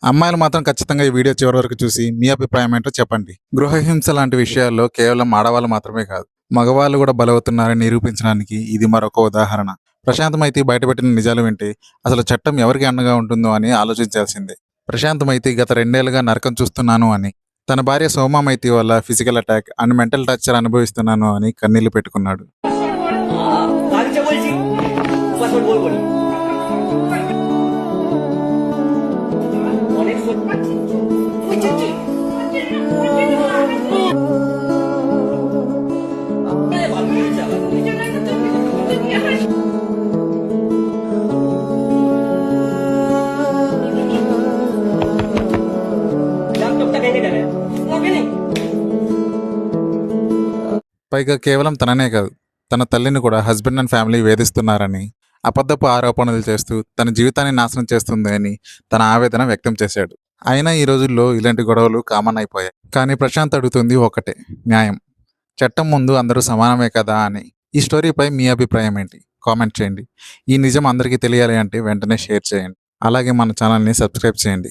అమ్మాయిలు మాత్రం ఖచ్చితంగా ఈ వీడియో చివరి వరకు చూసి మీ అభిప్రాయం ఏంటో చెప్పండి. గృహహింస లాంటి విషయాల్లో కేవలం ఆడవాళ్ళు మాత్రమే కాదు, మగవాళ్ళు కూడా బలవుతున్నారని నిరూపించడానికి ఇది మరొక ఉదాహరణ. ప్రశాంతమైతి బయటపెట్టిన నిజాలు వింటే అసలు చట్టం ఎవరికి అండగా ఉంటుందో అని ఆలోచించాల్సిందే. ప్రశాంతమైతి గత 2 ఏళ్లుగా నరకం చూస్తున్నాను అని, తన భార్య సోమామైతి వల్ల physical attack and mental torture అనుభవిస్తున్నాను అని కన్నీళ్లు పెట్టుకున్నాడు. పైగా కేవలం తననే కాదు, తన తల్లిని కూడా హస్బెండ్ అండ్ ఫ్యామిలీ వేధిస్తున్నారని, అబద్ధపు ఆరోపణలు చేస్తూ తన జీవితాన్ని నాశనం చేస్తుంది అని తన ఆవేదన వ్యక్తం చేశాడు. అయినా ఈ రోజుల్లో ఇలాంటి గొడవలు కామన్ అయిపోయాయి. కానీ ప్రశాంత్ అడుగుతుంది ఒకటే, న్యాయం. చట్టం ముందు అందరూ సమానమే కదా అని. ఈ స్టోరీపై మీ అభిప్రాయం ఏంటి? కామెంట్ చేయండి. ఈ నిజం అందరికీ తెలియాలి అంటే వెంటనే షేర్ చేయండి. అలాగే మన ఛానల్ని సబ్స్క్రైబ్ చేయండి.